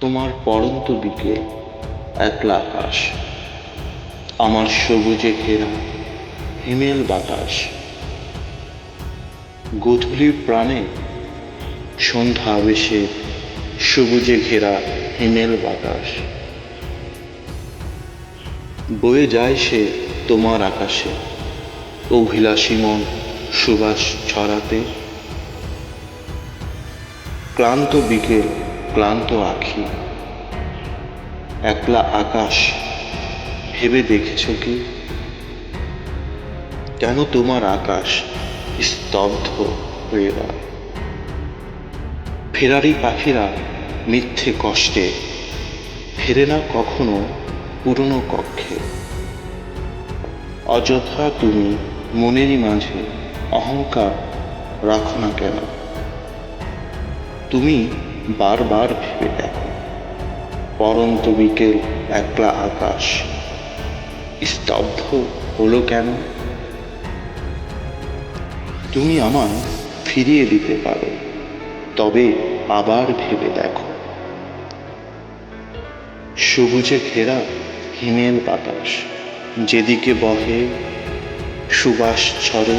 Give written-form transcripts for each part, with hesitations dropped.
তোমার পড়ন্ত বিকেল, একলা আকাশ, আমার সবুজে ঘেরা হিমেল বাতাস, গোধূলির প্রাণে সন্ধ্যা আবেশে সবুজে ঘেরা হিমেল বাতাস, বয়ে যায় সে তোমার আকাশে অভিলাষী মন সুবাস ছড়াতে। ক্লান্ত বিকেল, ক্লান্ত আঁখি, একলা আকাশ ভেবে দেখেছ কি কেন তোমার আকাশ স্তব্ধ হয়ে রয়? ফেরারি পাখিরা মিথ্যে কষ্টে ফেরে না কখনো পুরনো কক্ষে। অযথা তুমি মনেরই মাঝে অহংকার রাখো না কেন? তুমি বারবার ভেবে দেখো, পরন্ত বিকেল, একলা আকাশ স্তব্ধ হলো কেন? তুমি আমায় ফিরিয়ে দিতে পারো, তবে আবার ভেবে দেখো। সবুজে ঘেরা হিমেল বাতাস যেদিকে বহে সুবাস ছড়ে,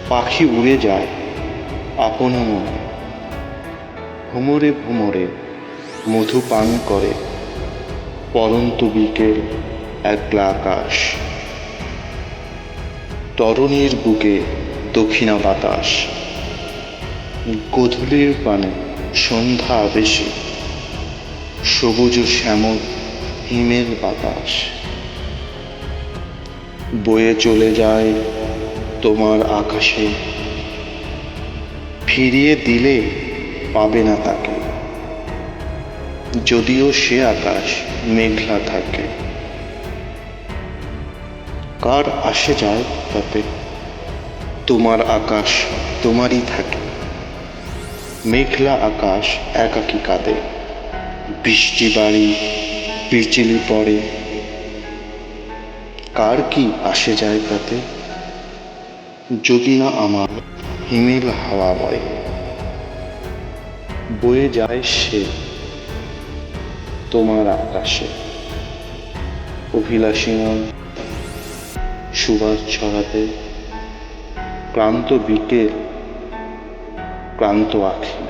পাখি উড়ে যায় আপন মনে, ভ্রমরে ভ্রমরে মধু পান করে পরন্ত বিকেল, একলা আকাশ। তরণীর বুকে দক্ষিণা বাতাস, গোধূলির পানে সন্ধ্যা আবেশে সবুজ শ্যামল হিমেল বাতাস, বয়ে চলে যায় তোমার আকাশে, ফিরিয়ে দিলে পাবে না তাকে, যদিও সে আকাশ মেঘলা থাকে। কার আসে যায় তাতে, তোমার আকাশ তোমারই থাকে। মেঘলা আকাশ একাকী কাঁদে, বৃষ্টি বাড়ি বিজলি পড়ে, কার কি আসে যায় তাতে, যদি না আমার হিমেল হাওয়া বয়। বয়ে যায় সে তোমার আকাশে অভিলাষী মন সুবাস ছড়াতে। ক্লান্ত বিকেল, ক্লান্ত আঁখি।